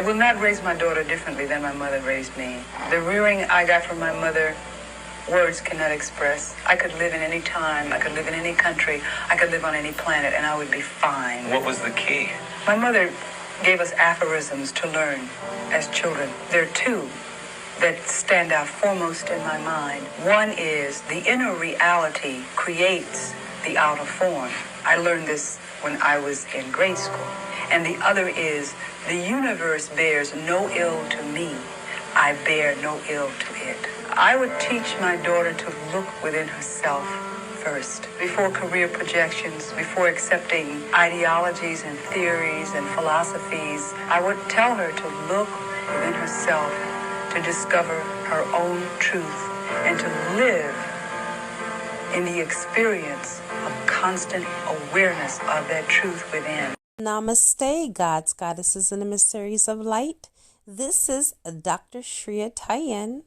I will not raise my daughter differently than my mother raised me. The rearing I got from my mother, words cannot express. I could live in any time, I could live in any country, I could live on any planet, and I would be fine. What was the key? My mother gave us aphorisms to learn as children. There are two that stand out foremost in my mind. One is the inner reality creates the outer form. I learned this when I was in grade school. And the other is the universe bears no ill to me. I bear no ill to it. I would teach my daughter to look within herself first, before career projections, before accepting ideologies and theories and philosophies. I would tell her to look within herself, to discover her own truth, and to live in the experience of constant awareness of that truth within. Namaste, gods, goddesses, and emissaries of light. This is Dr. Drtajen,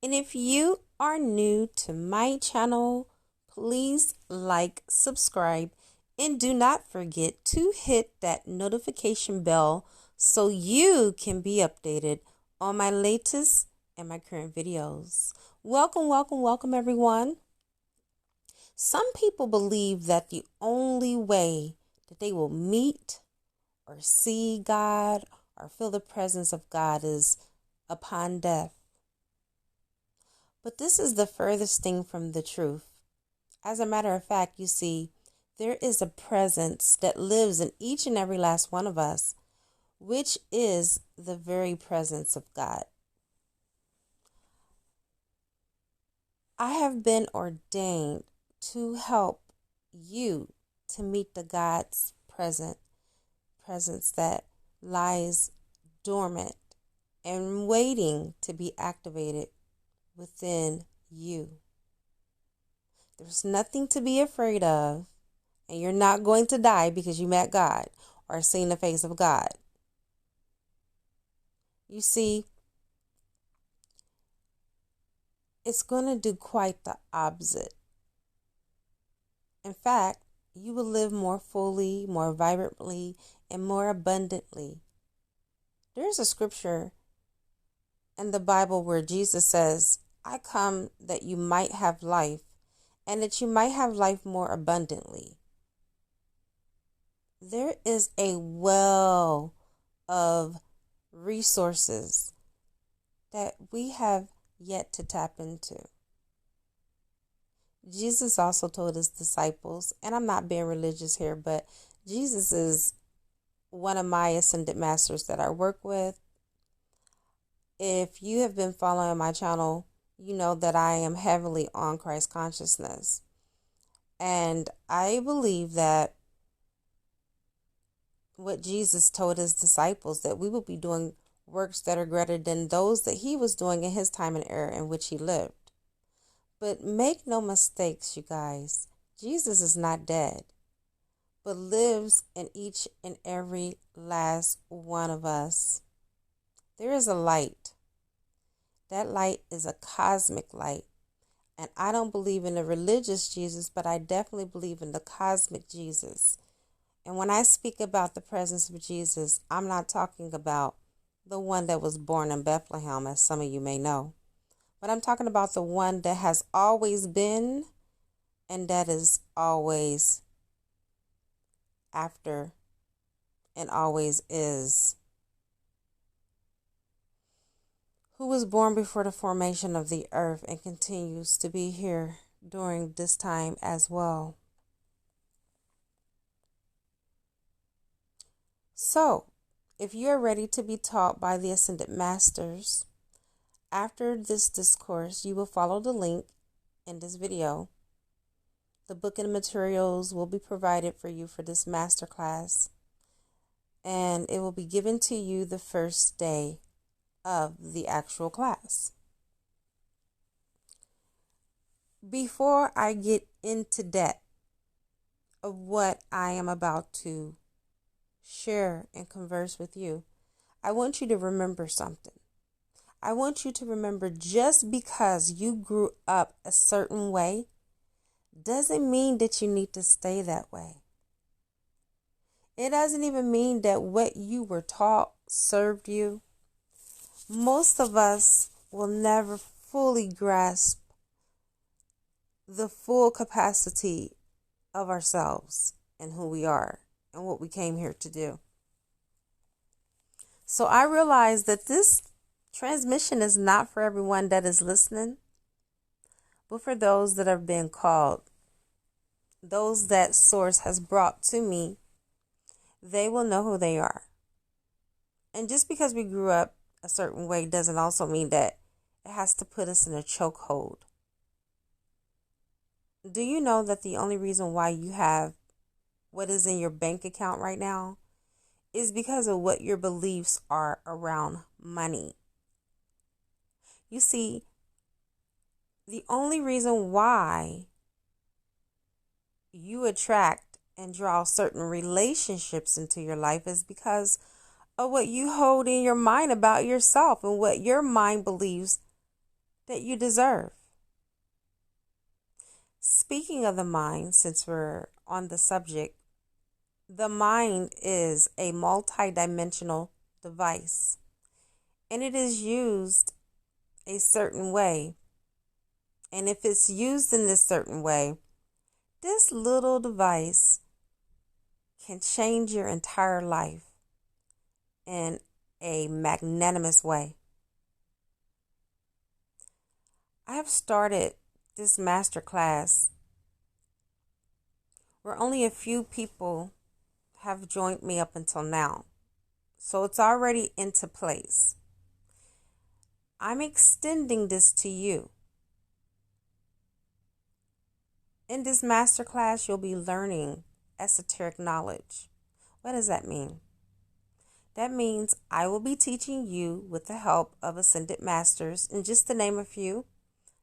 and if you are new to my channel, please like, subscribe, and do not forget to hit that notification bell so you can be updated on my latest and my current videos. Welcome, welcome, welcome, everyone. Some people believe that the only way that they will meet or see God or feel the presence of God is upon death. But this is the furthest thing from the truth. As a matter of fact, you see, there is a presence that lives in each and every last one of us, which is the very presence of God. I have been ordained to help you to meet the God's presence that lies dormant and waiting to be activated within you. There's nothing to be afraid of, and you're not going to die because you met God or seen the face of God. You see, it's going to do quite the opposite. In fact, you will live more fully, more vibrantly, and more abundantly. There's a scripture in the Bible where Jesus says, I come that you might have life, and that you might have life more abundantly. There is a well of resources that we have yet to tap into. Jesus also told his disciples, and I'm not being religious here, but Jesus is one of my ascended masters that I work with. If you have been following my channel, you know that I am heavily on Christ consciousness. And I believe that what Jesus told his disciples, that we will be doing works that are greater than those that he was doing in his time and era in which he lived. But make no mistakes, you guys, Jesus is not dead, but lives in each and every last one of us. There is a light. That light is a cosmic light. And I don't believe in the religious Jesus, but I definitely believe in the cosmic Jesus. And when I speak about the presence of Jesus, I'm not talking about the one that was born in Bethlehem, as some of you may know. But I'm talking about the one that has always been and that is always after and always is. Who was born before the formation of the earth and continues to be here during this time as well. So, if you're ready to be taught by the Ascended Masters, after this discourse, you will follow the link in this video. The book and materials will be provided for you for this masterclass, and it will be given to you the first day of the actual class. Before I get into depth of what I am about to share and converse with you, I want you to remember something. I want you to remember, just because you grew up a certain way doesn't mean that you need to stay that way. It doesn't even mean that what you were taught served you, most of us will never fully grasp the full capacity of ourselves and who we are and what we came here to do. So I realize that this transmission is not for everyone that is listening, but for those that are being called, those that Source has brought to me. They will know who they are. And just because we grew up a certain way doesn't also mean that it has to put us in a chokehold. Do you know that the only reason why you have what is in your bank account right now is because of what your beliefs are around money? You see, the only reason why you attract and draw certain relationships into your life is because of what you hold in your mind about yourself and what your mind believes that you deserve. Speaking of the mind, since we're on the subject, the mind is a multidimensional device, and it is used a certain way. And if it's used in this certain way, this little device can change your entire life in a magnanimous way. I have started this masterclass where only a few people have joined me up until now. So it's already into place. I'm extending this to you. In this masterclass, you'll be learning esoteric knowledge. What does that mean? That means I will be teaching you with the help of Ascended Masters, and just to name a few.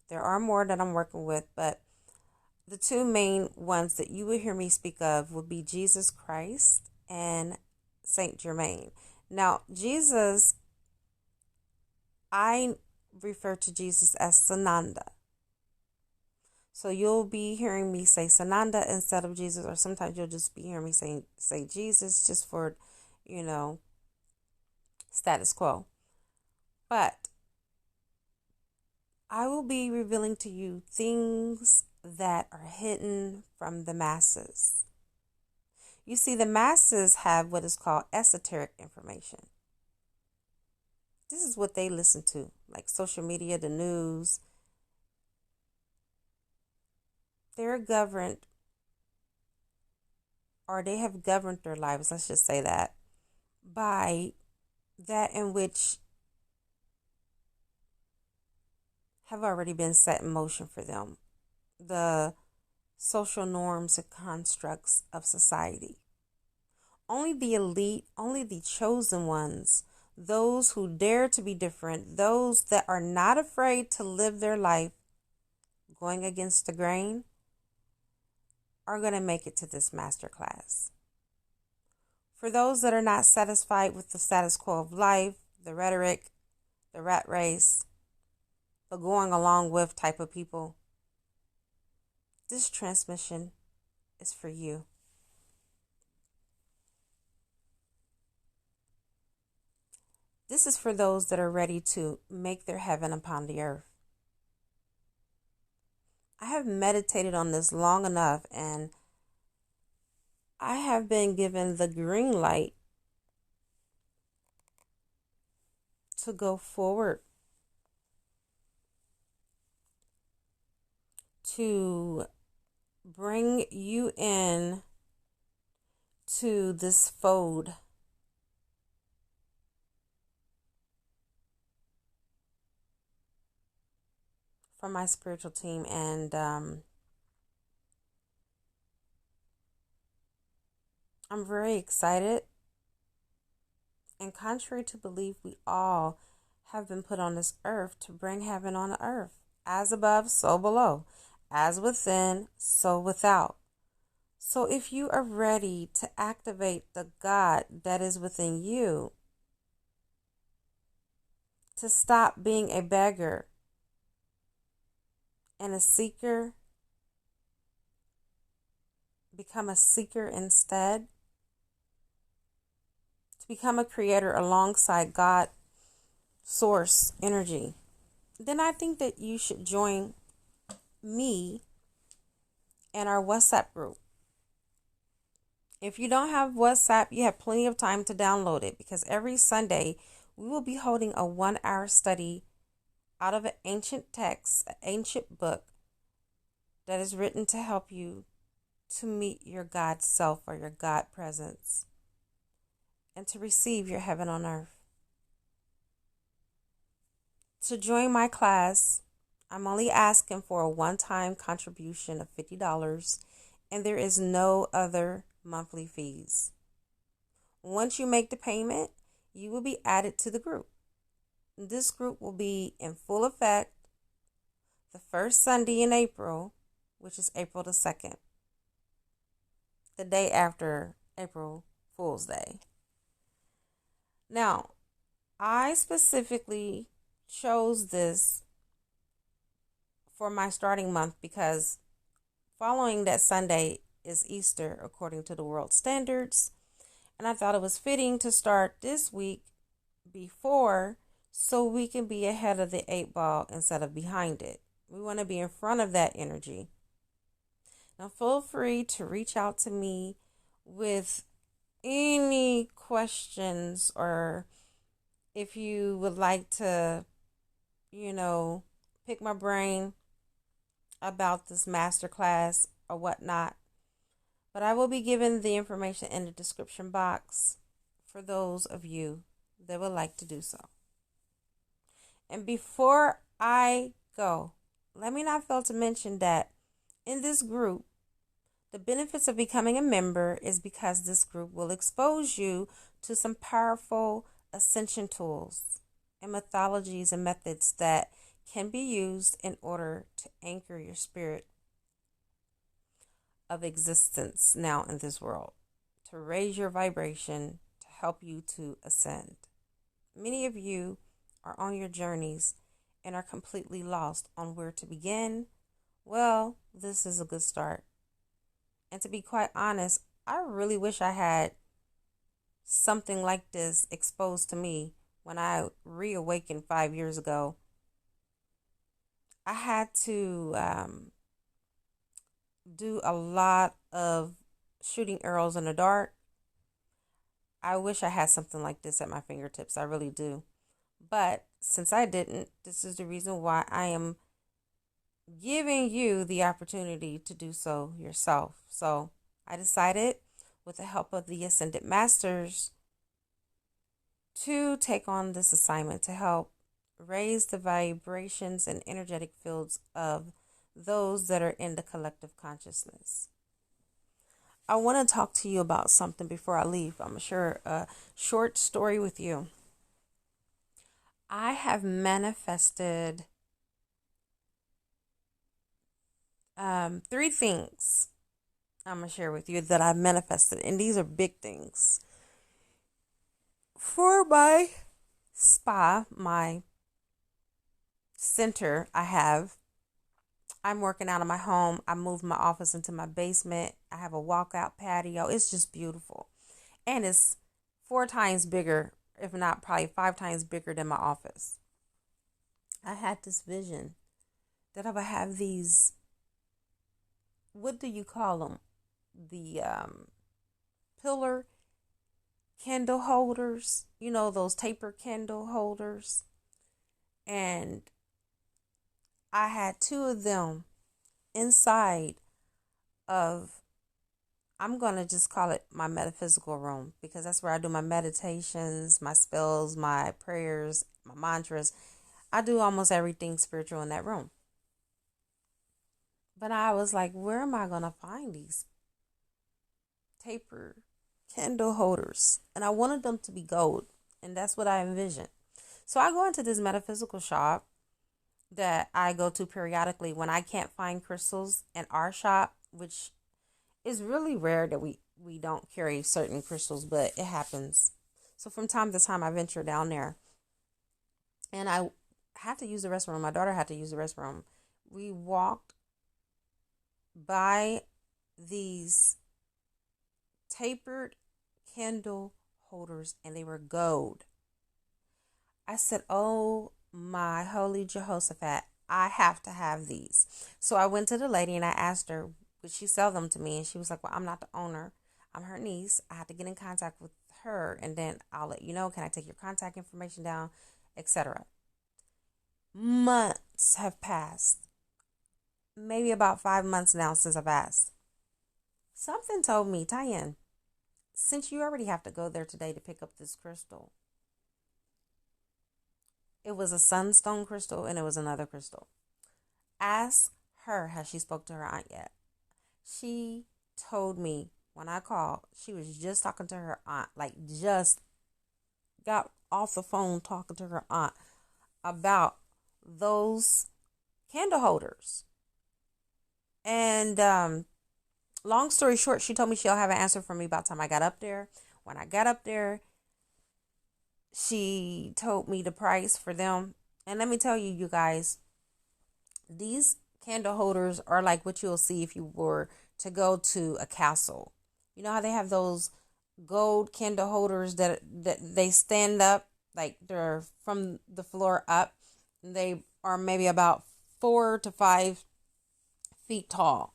There are more that I'm working with, but the two main ones that you will hear me speak of will be Jesus Christ and Saint Germain. Now, Jesus, I refer to Jesus as Sananda. So you'll be hearing me say Sananda instead of Jesus, or sometimes you'll just be hearing me say Jesus just for, status quo. But I will be revealing to you things that are hidden from the masses. You see, the masses have what is called esoteric information. This is what they listen to, like social media, the news. They're governed, or they have governed their lives, let's just say that, by that in which have already been set in motion for them. The social norms and constructs of society. Only the elite, only the chosen ones, those who dare to be different, those that are not afraid to live their life going against the grain, are going to make it to this masterclass. For those that are not satisfied with the status quo of life, the rhetoric, the rat race, the going along with type of people, this transmission is for you. This is for those that are ready to make their heaven upon the earth. I have meditated on this long enough, and I have been given the green light to go forward, to bring you in to this fold from my spiritual team. And I'm very excited. And contrary to belief, we all have been put on this earth to bring heaven on the earth. As above, so below. As within, so without. So if you are ready to activate the God that is within you, to stop being a beggar and a seeker, become a seeker instead, to become a creator alongside God, source, energy, then I think that you should join me and our WhatsApp group. If you don't have WhatsApp, you have plenty of time to download it, because every Sunday we will be holding a 1 hour study out of an ancient text, an ancient book that is written to help you to meet your God self or your God presence and to receive your heaven on earth. To join my class, I'm only asking for a one-time contribution of $50, and there is no other monthly fees. Once you make the payment, you will be added to the group. This group will be in full effect the first Sunday in April, which is April the 2nd, the day after April Fool's Day. Now, I specifically chose this for my starting month because following that Sunday is Easter according to the world standards, and I thought it was fitting to start this week before, so we can be ahead of the 8 ball instead of behind it. We want to be in front of that energy. Now, feel free to reach out to me with any questions, or if you would like to, pick my brain about this masterclass or whatnot. But I will be giving the information in the description box for those of you that would like to do so. And before I go, let me not fail to mention that in this group, the benefits of becoming a member is because this group will expose you to some powerful ascension tools and methodologies and methods that can be used in order to anchor your spirit of existence now in this world, to raise your vibration, to help you to ascend. Many of you are on your journeys and are completely lost on where to begin. Well, this is a good start. And to be quite honest, I really wish I had something like this exposed to me when I reawakened 5 years ago. I had to do a lot of shooting arrows in the dark. I wish I had something like this at my fingertips. I really do. But since I didn't, this is the reason why I am giving you the opportunity to do so yourself. So I decided, with the help of the Ascended Masters, to take on this assignment to help raise the vibrations and energetic fields of those that are in the collective consciousness. I want to talk to you about something before I leave. I'm going to share a short story with you. I have manifested 3 things I'm going to share with you that I've manifested, and these are big things. For my spa, my center I'm working out of my home. I moved my office into my basement. I have a walkout patio. It's just beautiful. And it's 4 times bigger, if not probably 5 times bigger than my office. I had this vision that I would have these, what do you call them? The pillar candle holders, those taper candle holders. And I had 2 of them inside of, I'm going to just call it my metaphysical room, because that's where I do my meditations, my spells, my prayers, my mantras. I do almost everything spiritual in that room. But I was like, where am I going to find these taper candle holders? And I wanted them to be gold. And that's what I envisioned. So I go into this metaphysical shop that I go to periodically when I can't find crystals in our shop, which is really rare that we don't carry certain crystals, but it happens. So from time to time, I venture down there. And I had to use the restroom. My daughter had to use the restroom. We walked by these tapered candle holders and they were gold. I said, oh my holy Jehoshaphat, I have to have these. So I went to the lady and I asked her, would she sell them to me? And she was like, well, I'm not the owner. I'm her niece. I have to get in contact with her and then I'll let you know. Can I take your contact information down, etc. Months have passed. Maybe about 5 months now since I've asked. Something told me, Tajen, since you already have to go there today to pick up this crystal, it was a sunstone crystal and it was another crystal. Ask her, has she spoke to her aunt yet? She told me when I called, she was just talking to her aunt, like just got off the phone talking to her aunt about those candle holders. And long story short, she told me she'll have an answer for me by the time I got up there. When I got up there, she told me the price for them. And let me tell you, you guys, these candle holders are like what you'll see if you were to go to a castle. You know how they have those gold candle holders that they stand up, like they're from the floor up. They are maybe about 4 to 5 feet tall.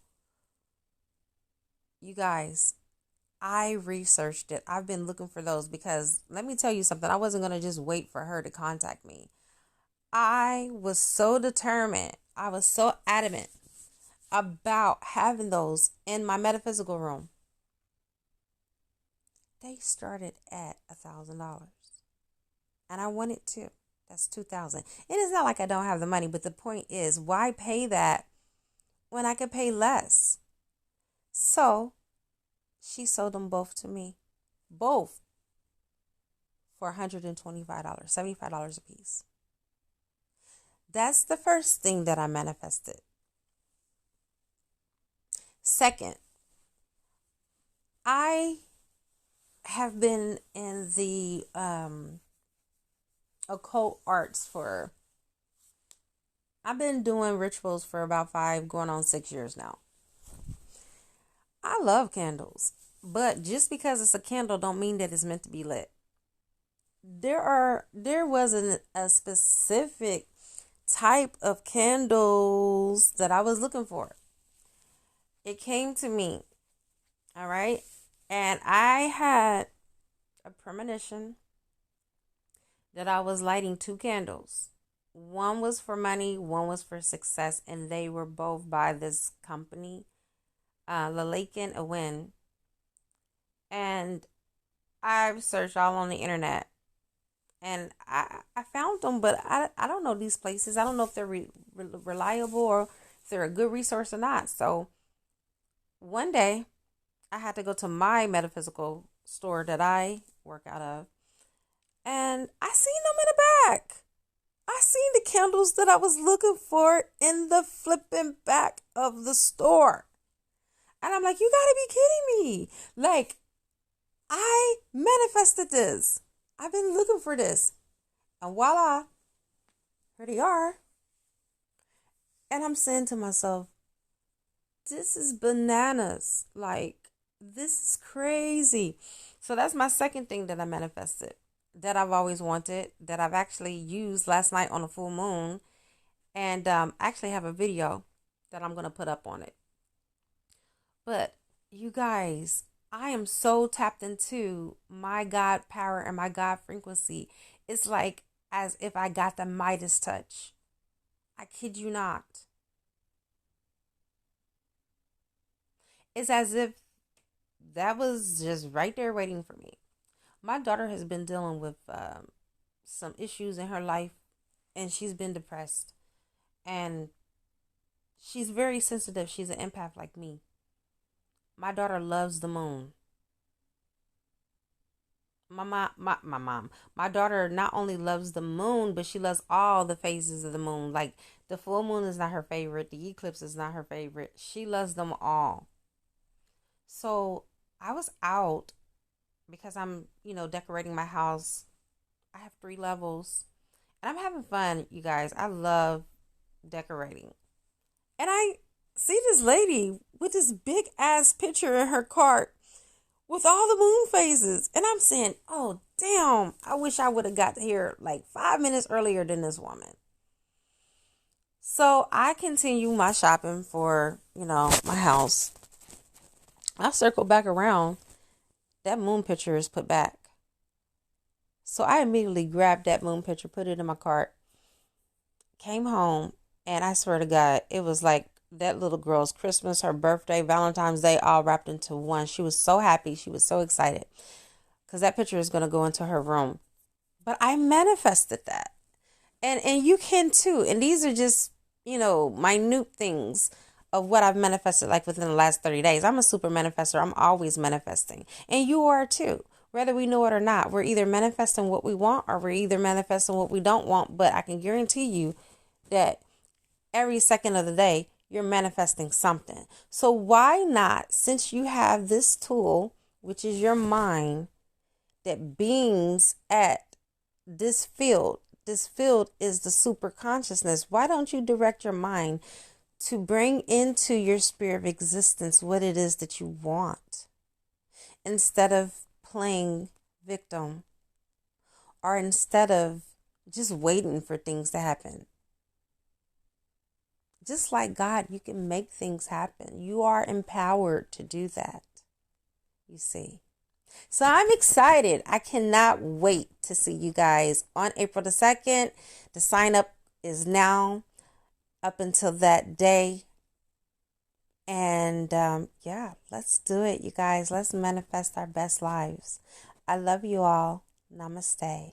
You guys, I researched it. I've been looking for those because let me tell you something. I wasn't going to just wait for her to contact me. I was so determined. I was so adamant about having those in my metaphysical room. They started at $1,000 and I wanted to. That's $2,000. And it's not like I don't have the money, but the point is, why pay that when I could pay less? So she sold them both to me, both for $125, $75 a piece. That's the first thing that I manifested. Second, I have been in the occult arts I've been doing rituals for about 5, going on 6 years now. I love candles, but just because it's a candle don't mean that it's meant to be lit. There wasn't a specific type of candles that I was looking for. It came to me, all right? And I had a premonition that I was lighting 2 candles. One was for money, one was for success, and they were both by this company, Lalaken Awin. And I've searched all on the internet, and I found them, but I don't know these places. I don't know if they're reliable or if they're a good resource or not. So one day, I had to go to my metaphysical store that I work out of, and I seen them in the back. I seen the candles that I was looking for in the flipping back of the store. And I'm like, you gotta be kidding me. Like, I manifested this. I've been looking for this. And voila, here they are. And I'm saying to myself, this is bananas. Like, this is crazy. So that's my second thing that I manifested, that I've always wanted, that I've actually used last night on a full moon. And actually have a video that I'm going to put up on it. But you guys, I am so tapped into my God power and my God frequency. It's like as if I got the Midas touch. I kid you not. It's as if that was just right there waiting for me. My daughter has been dealing with some issues in her life, and she's been depressed. And she's very sensitive. She's an empath like me. My daughter loves the moon. My daughter not only loves the moon, but she loves all the phases of the moon. Like, the full moon is not her favorite. The eclipse is not her favorite. She loves them all. So I was out because I'm, decorating my house. I have 3 levels and I'm having fun, you guys. I love decorating. And I see this lady with this big ass picture in her cart with all the moon phases. And I'm saying, oh, damn, I wish I would have got here like 5 minutes earlier than this woman. So I continue my shopping for, my house. I circle back around. That moon picture is put back. So I immediately grabbed that moon picture, put it in my cart, came home, and I swear to God, it was like that little girl's Christmas, her birthday, Valentine's Day, all wrapped into one. She was so happy. She was so excited because that picture is going to go into her room. But I manifested that. And you can too. And these are just, minute things of what I've manifested like within the last 30 days. I'm a super manifester. I'm always manifesting. And you are too. Whether we know it or not, we're either manifesting what we want or we're either manifesting what we don't want. But I can guarantee you that every second of the day, you're manifesting something. So why not, since you have this tool, which is your mind, that beings at this field is the super consciousness. Why don't you direct your mind to bring into your sphere of existence what it is that you want, instead of playing victim, or instead of just waiting for things to happen? Just like God, you can make things happen. You are empowered to do that, you see. So I'm excited. I cannot wait to see you guys on April the 2nd. The sign up is now up until that day. And let's do it, you guys. Let's manifest our best lives. I love you all. Namaste.